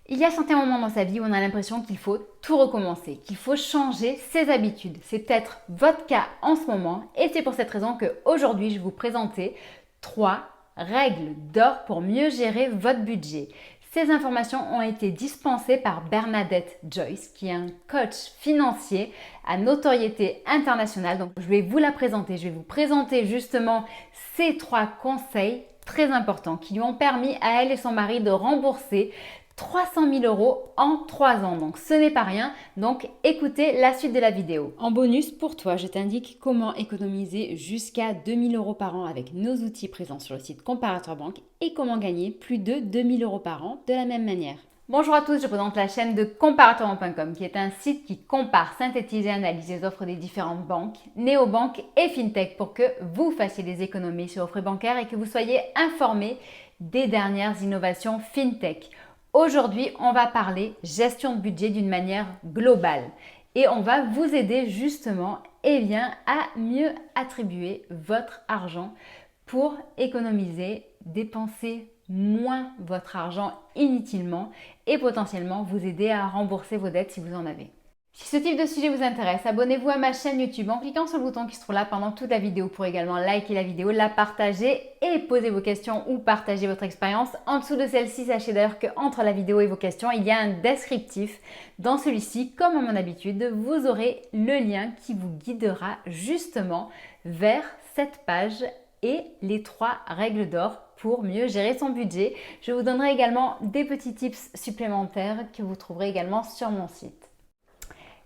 Il y a certains moments dans sa vie où on a l'impression qu'il faut tout recommencer, qu'il faut changer ses habitudes. C'est peut-être votre cas en ce moment et c'est pour cette raison qu'aujourd'hui je vais vous présenter 3 règles d'or pour mieux gérer votre budget. Ces informations ont été dispensées par Bernadette Joyce, qui est un coach financier à notoriété internationale. Donc je vais vous la présenter, je vais vous présenter justement ces 3 conseils très importants qui lui ont permis à elle et son mari de rembourser 300 000 euros en 3 ans. Donc ce n'est pas rien. Donc écoutez la suite de la vidéo. En bonus pour toi, je t'indique comment économiser jusqu'à 2 000 euros par an avec nos outils présents sur le site Comparateur Banque et comment gagner plus de 2 000 euros par an de la même manière. Bonjour à tous, je présente la chaîne de comparateurbanque.com qui est un site qui compare, synthétise et analyse les offres des différentes banques, néobanques et fintech pour que vous fassiez des économies sur vos frais bancaires et que vous soyez informés des dernières innovations fintech. Aujourd'hui, on va parler gestion de budget d'une manière globale et on va vous aider justement à mieux attribuer votre argent pour économiser, dépenser moins votre argent inutilement et potentiellement vous aider à rembourser vos dettes si vous en avez. Si ce type de sujet vous intéresse, abonnez-vous à ma chaîne YouTube en cliquant sur le bouton qui se trouve là pendant toute la vidéo pour également liker la vidéo, la partager et poser vos questions ou partager votre expérience. En dessous de celle-ci, sachez d'ailleurs qu'entre la vidéo et vos questions, il y a un descriptif. Dans celui-ci, comme à mon habitude, vous aurez le lien qui vous guidera justement vers cette page et les 3 règles d'or pour mieux gérer son budget. Je vous donnerai également des petits tips supplémentaires que vous trouverez également sur mon site.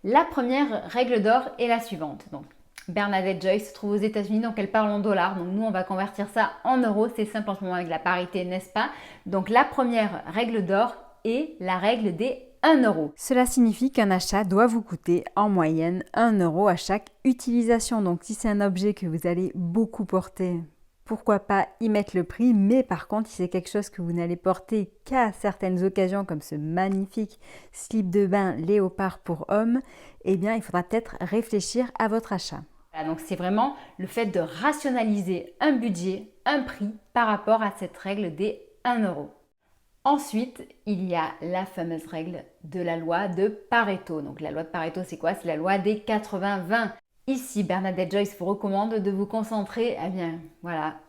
La première règle d'or est la suivante. Donc, Bernadette Joyce se trouve aux États-Unis, donc elle parle en dollars. Donc nous, on va convertir ça en euros. C'est simple en ce moment avec la parité, n'est-ce pas? Donc la première règle d'or est la règle des 1 euro. Cela signifie qu'un achat doit vous coûter en moyenne 1 euro à chaque utilisation. Donc si c'est un objet que vous allez beaucoup porter, pourquoi pas y mettre le prix, mais par contre, si c'est quelque chose que vous n'allez porter qu'à certaines occasions, comme ce magnifique slip de bain léopard pour hommes, eh bien, il faudra peut-être réfléchir à votre achat. Voilà, donc c'est vraiment le fait de rationaliser un budget, un prix par rapport à cette règle des 1 euro. Ensuite, il y a la fameuse règle de la loi de Pareto. Donc la loi de Pareto, c'est quoi? C'est la loi des 80-20. Ici, Bernadette Joyce vous recommande de vous concentrer,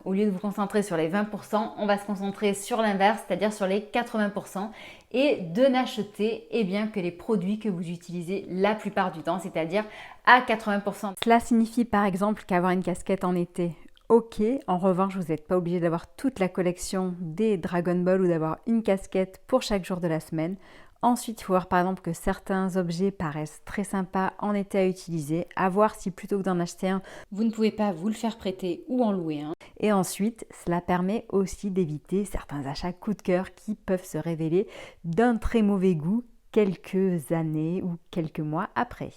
au lieu de vous concentrer sur les 20%, on va se concentrer sur l'inverse, c'est-à-dire sur les 80% et de n'acheter que les produits que vous utilisez la plupart du temps, c'est-à-dire à 80%. Cela signifie par exemple qu'avoir une casquette en été, ok, en revanche, vous n'êtes pas obligé d'avoir toute la collection des Dragon Ball ou d'avoir une casquette pour chaque jour de la semaine. Ensuite, il faut voir par exemple que certains objets paraissent très sympas en été à utiliser, à voir si plutôt que d'en acheter un, vous ne pouvez pas vous le faire prêter ou en louer un. Et ensuite, cela permet aussi d'éviter certains achats coup de cœur qui peuvent se révéler d'un très mauvais goût quelques années ou quelques mois après.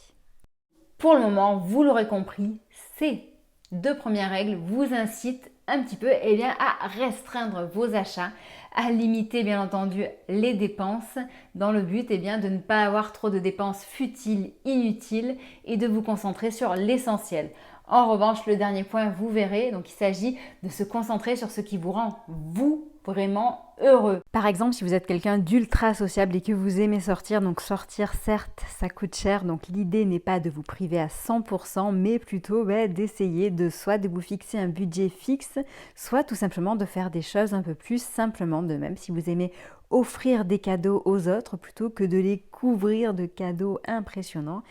Pour le moment, vous l'aurez compris, ces 2 premières règles vous incitent un petit peu à restreindre vos achats, à limiter bien entendu les dépenses dans le but de ne pas avoir trop de dépenses futiles, inutiles et de vous concentrer sur l'essentiel. En revanche, le dernier point, vous verrez, donc il s'agit de se concentrer sur ce qui vous rend vous vraiment heureux. Par exemple, si vous êtes quelqu'un d'ultra sociable et que vous aimez sortir, donc sortir certes ça coûte cher, donc l'idée n'est pas de vous priver à 100%, mais plutôt d'essayer soit de vous fixer un budget fixe, soit tout simplement de faire des choses un peu plus simplement de même. Si vous aimez offrir des cadeaux aux autres plutôt que de les couvrir de cadeaux impressionnants,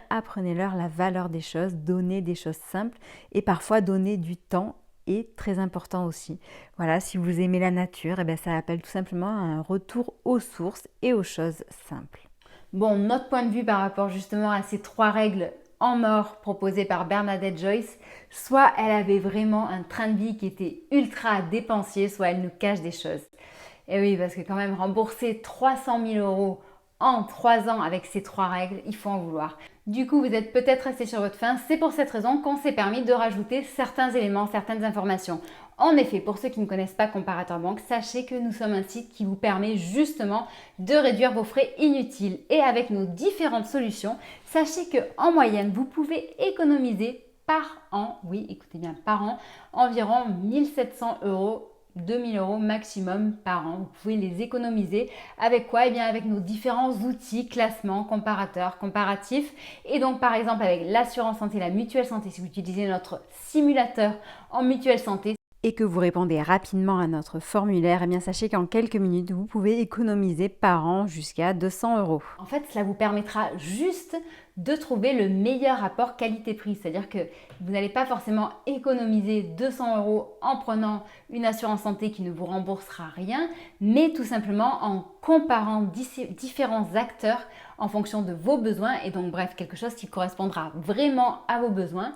apprenez-leur la valeur des choses, donnez des choses simples et parfois donnez du temps est très important aussi. Voilà, si vous aimez la nature, ça appelle tout simplement un retour aux sources et aux choses simples. Bon, notre point de vue par rapport justement à ces 3 règles en or proposées par Bernadette Joyce, soit elle avait vraiment un train de vie qui était ultra dépensier, soit elle nous cache des choses. Et oui, parce que quand même rembourser 300 000 euros en 3 ans avec ces 3 règles, il faut en vouloir. Du coup, vous êtes peut-être resté sur votre faim. C'est pour cette raison qu'on s'est permis de rajouter certains éléments, certaines informations. En effet, pour ceux qui ne connaissent pas Comparateur Banque, sachez que nous sommes un site qui vous permet justement de réduire vos frais inutiles. Et avec nos différentes solutions, sachez qu'en moyenne, vous pouvez économiser par an, oui, écoutez bien, par an, environ 1 700 euros 2 000 € maximum par an. Vous pouvez les économiser avec quoi? Eh bien avec nos différents outils, classements, comparateurs, comparatifs. Et donc par exemple avec l'assurance santé, la mutuelle santé, si vous utilisez notre simulateur en mutuelle santé, et que vous répondez rapidement à notre formulaire, eh bien sachez qu'en quelques minutes, vous pouvez économiser par an jusqu'à 200 €. En fait, cela vous permettra juste de trouver le meilleur rapport qualité-prix. C'est-à-dire que vous n'allez pas forcément économiser 200 € en prenant une assurance santé qui ne vous remboursera rien, mais tout simplement en comparant différents acteurs en fonction de vos besoins et donc bref, quelque chose qui correspondra vraiment à vos besoins.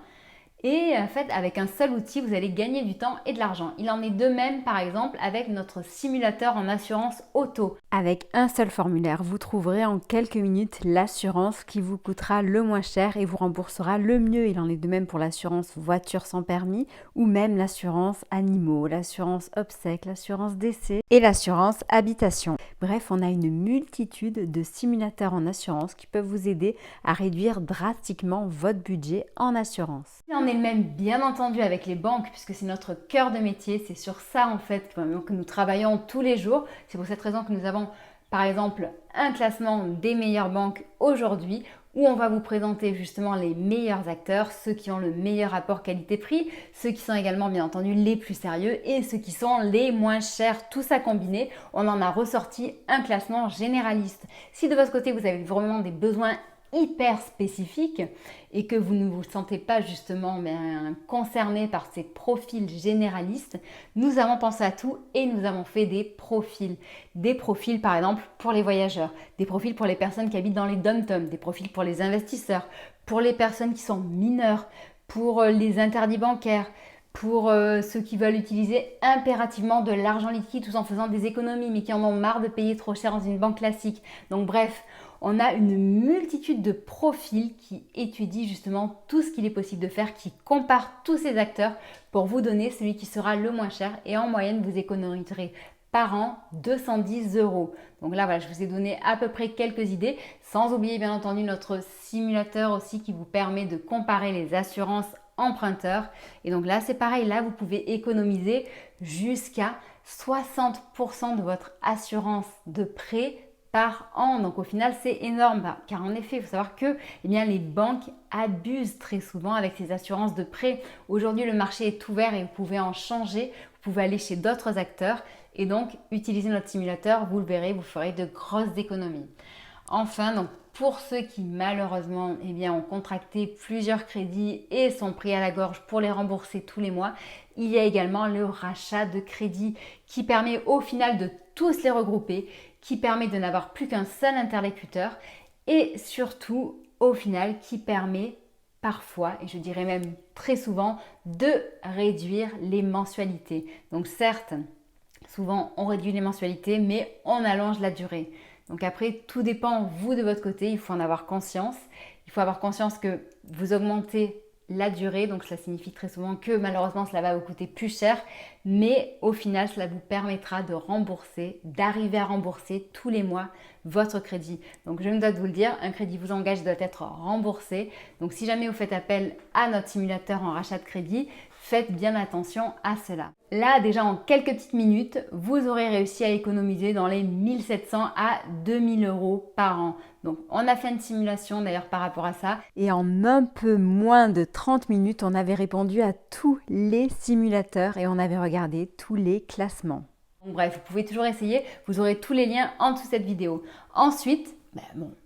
Et en fait, avec un seul outil, vous allez gagner du temps et de l'argent. Il en est de même, par exemple, avec notre simulateur en assurance auto. Avec un seul formulaire, vous trouverez en quelques minutes l'assurance qui vous coûtera le moins cher et vous remboursera le mieux. Il en est de même pour l'assurance voiture sans permis ou même l'assurance animaux, l'assurance obsèques, l'assurance décès et l'assurance habitation. Bref, on a une multitude de simulateurs en assurance qui peuvent vous aider à réduire drastiquement votre budget en assurance. Il en est le même bien entendu avec les banques puisque c'est notre cœur de métier, c'est sur ça en fait que nous travaillons tous les jours. C'est pour cette raison que nous avons par exemple un classement des meilleures banques aujourd'hui où on va vous présenter justement les meilleurs acteurs, ceux qui ont le meilleur rapport qualité-prix, ceux qui sont également bien entendu les plus sérieux et ceux qui sont les moins chers, tout ça combiné. On en a ressorti un classement généraliste. Si de votre côté vous avez vraiment des besoins hyper spécifiques et que vous ne vous sentez pas justement concerné par ces profils généralistes, nous avons pensé à tout et nous avons fait des profils. Des profils par exemple pour les voyageurs, des profils pour les personnes qui habitent dans les dom-toms, des profils pour les investisseurs, pour les personnes qui sont mineurs, pour les interdits bancaires, pour ceux qui veulent utiliser impérativement de l'argent liquide tout en faisant des économies mais qui en ont marre de payer trop cher dans une banque classique. Donc bref, on a une multitude de profils qui étudient justement tout ce qu'il est possible de faire, qui comparent tous ces acteurs pour vous donner celui qui sera le moins cher et en moyenne vous économiserez par an 210 €. Donc là voilà, je vous ai donné à peu près quelques idées, sans oublier bien entendu notre simulateur aussi qui vous permet de comparer les assurances emprunteurs. Et donc là c'est pareil, là vous pouvez économiser jusqu'à 60% de votre assurance de prêt par an. Donc au final c'est énorme car en effet il faut savoir que les banques abusent très souvent avec ces assurances de prêt. Aujourd'hui le marché est ouvert et vous pouvez en changer, vous pouvez aller chez d'autres acteurs et donc utiliser notre simulateur, vous le verrez, vous ferez de grosses économies. Enfin, donc pour ceux qui malheureusement ont contracté plusieurs crédits et sont pris à la gorge pour les rembourser tous les mois, il y a également le rachat de crédit qui permet au final de tous les regrouper, qui permet de n'avoir plus qu'un seul interlocuteur et surtout au final qui permet parfois, et je dirais même très souvent, de réduire les mensualités. Donc certes, souvent on réduit les mensualités mais on allonge la durée. Donc après, tout dépend, vous de votre côté, il faut en avoir conscience. Il faut avoir conscience que vous augmentez la durée, donc cela signifie très souvent que malheureusement cela va vous coûter plus cher, mais au final cela vous permettra de rembourser, d'arriver à rembourser tous les mois votre crédit. Donc je me dois de vous le dire, un crédit vous engage doit être remboursé. Donc si jamais vous faites appel à notre simulateur en rachat de crédit, faites bien attention à cela. Là, déjà en quelques petites minutes, vous aurez réussi à économiser dans les 1700 à 2000 € par an. Donc, on a fait une simulation d'ailleurs par rapport à ça. Et en un peu moins de 30 minutes, on avait répondu à tous les simulateurs et on avait regardé tous les classements. Donc, bref, vous pouvez toujours essayer. Vous aurez tous les liens en dessous de cette vidéo. Ensuite,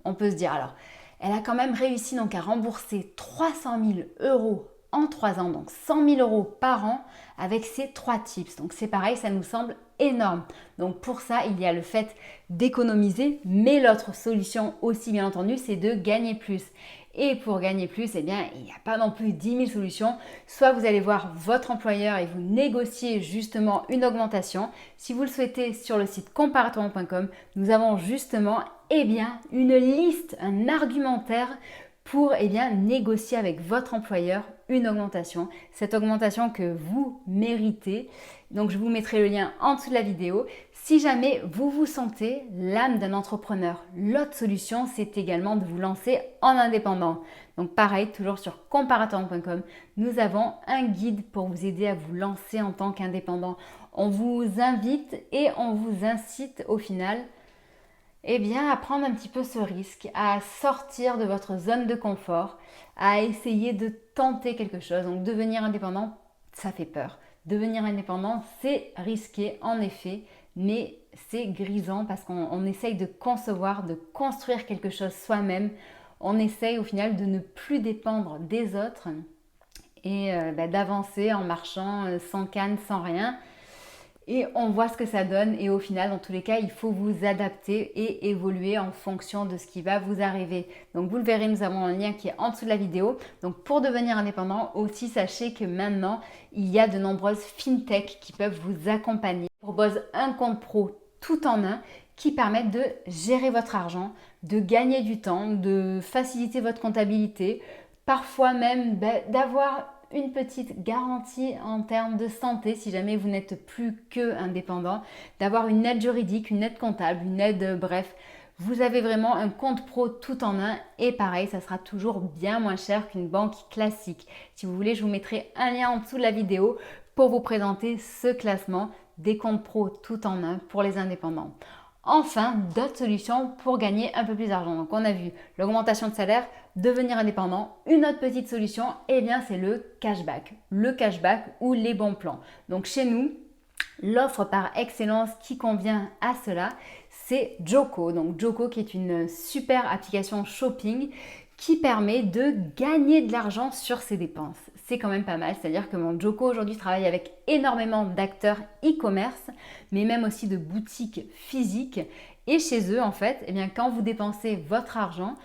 on peut se dire alors, elle a quand même réussi donc à rembourser 300 000 € en 3 ans, donc 100 000 € par an avec ces 3 tips. Donc c'est pareil, ça nous semble énorme. Donc pour ça, il y a le fait d'économiser, mais l'autre solution aussi bien entendu, c'est de gagner plus. Et pour gagner plus, il n'y a pas non plus 10 000 solutions. Soit vous allez voir votre employeur et vous négociez justement une augmentation. Si vous le souhaitez, sur le site comparatoire.com, nous avons justement une liste, un argumentaire pour négocier avec votre employeur une augmentation, cette augmentation que vous méritez. Donc je vous mettrai le lien en dessous de la vidéo. Si jamais vous vous sentez l'âme d'un entrepreneur, l'autre solution c'est également de vous lancer en indépendant. Donc pareil, toujours sur comparatoire.com, nous avons un guide pour vous aider à vous lancer en tant qu'indépendant. On vous invite et on vous incite au final à prendre un petit peu ce risque, à sortir de votre zone de confort, à essayer de tenter quelque chose. Donc devenir indépendant, ça fait peur. Devenir indépendant, c'est risqué en effet, mais c'est grisant parce qu'on essaye de concevoir, de construire quelque chose soi-même. On essaye au final de ne plus dépendre des autres et d'avancer en marchant sans canne, sans rien. Et on voit ce que ça donne et au final, dans tous les cas, il faut vous adapter et évoluer en fonction de ce qui va vous arriver. Donc vous le verrez, nous avons un lien qui est en dessous de la vidéo. Donc pour devenir indépendant, aussi sachez que maintenant, il y a de nombreuses fintech qui peuvent vous accompagner. Je propose un compte pro tout en un qui permettent de gérer votre argent, de gagner du temps, de faciliter votre comptabilité, parfois même d'avoir une petite garantie en termes de santé si jamais vous n'êtes plus que indépendant, d'avoir une aide juridique, une aide comptable, une aide, bref. Vous avez vraiment un compte pro tout en un et pareil, ça sera toujours bien moins cher qu'une banque classique. Si vous voulez, je vous mettrai un lien en dessous de la vidéo pour vous présenter ce classement des comptes pro tout en un pour les indépendants. Enfin, d'autres solutions pour gagner un peu plus d'argent. Donc on a vu l'augmentation de salaire, devenir indépendant. Une autre petite solution, c'est le cashback. Le cashback ou les bons plans. Donc chez nous, l'offre par excellence qui convient à cela, c'est Joko. Donc Joko qui est une super application shopping qui permet de gagner de l'argent sur ses dépenses. C'est quand même pas mal, c'est-à-dire que mon Joko aujourd'hui travaille avec énormément d'acteurs e-commerce, mais même aussi de boutiques physiques. Et chez eux, en fait, quand vous dépensez votre argent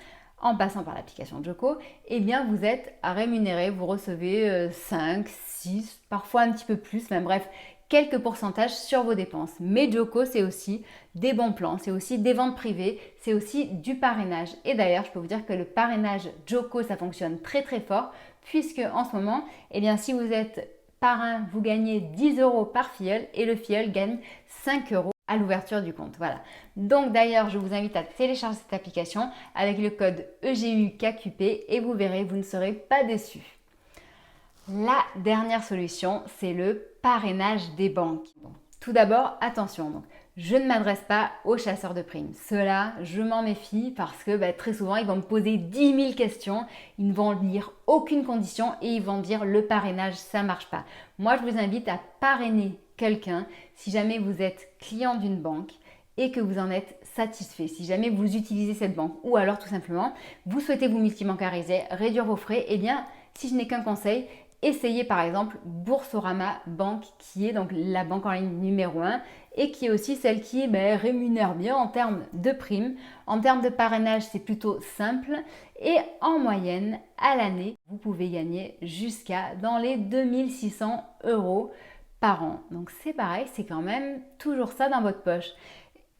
en passant par l'application Joko, vous êtes rémunéré, vous recevez 5, 6, parfois un petit peu plus, bref, quelques pourcentages sur vos dépenses. Mais Joko, c'est aussi des bons plans, c'est aussi des ventes privées, c'est aussi du parrainage. Et d'ailleurs, je peux vous dire que le parrainage Joko, ça fonctionne très très fort, puisque en ce moment, si vous êtes parrain, vous gagnez 10 € par filleul et le filleul gagne 5 € à l'ouverture du compte. Voilà. Donc d'ailleurs, je vous invite à télécharger cette application avec le code EGUKQP et vous verrez, vous ne serez pas déçus. La dernière solution, c'est le parrainage des banques. Bon, tout d'abord, attention, je ne m'adresse pas aux chasseurs de primes. Ceux-là, je m'en méfie parce que très souvent, ils vont me poser 10 000 questions, ils ne vont lire aucune condition et ils vont dire le parrainage, ça ne marche pas. Moi, je vous invite à parrainer quelqu'un si jamais vous êtes client d'une banque et que vous en êtes satisfait. Si jamais vous utilisez cette banque ou alors tout simplement, vous souhaitez vous multibancariser, réduire vos frais, si je n'ai qu'un conseil, essayez par exemple Boursorama Banque qui est donc la banque en ligne numéro 1 et qui est aussi celle qui rémunère bien en termes de primes. En termes de parrainage, c'est plutôt simple et en moyenne, à l'année, vous pouvez gagner jusqu'à dans les 2600 € par an. Donc c'est pareil, c'est quand même toujours ça dans votre poche.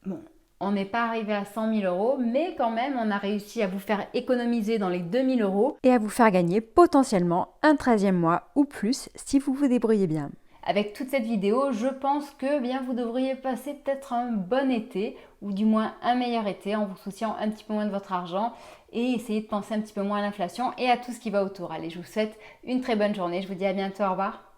Bon, on n'est pas arrivé à 100 000 €, mais quand même, on a réussi à vous faire économiser dans les 2 000 € et à vous faire gagner potentiellement un 13e mois ou plus si vous vous débrouillez bien. Avec toute cette vidéo, je pense que vous devriez passer peut-être un bon été ou du moins un meilleur été en vous souciant un petit peu moins de votre argent et essayer de penser un petit peu moins à l'inflation et à tout ce qui va autour. Allez, je vous souhaite une très bonne journée. Je vous dis à bientôt. Au revoir.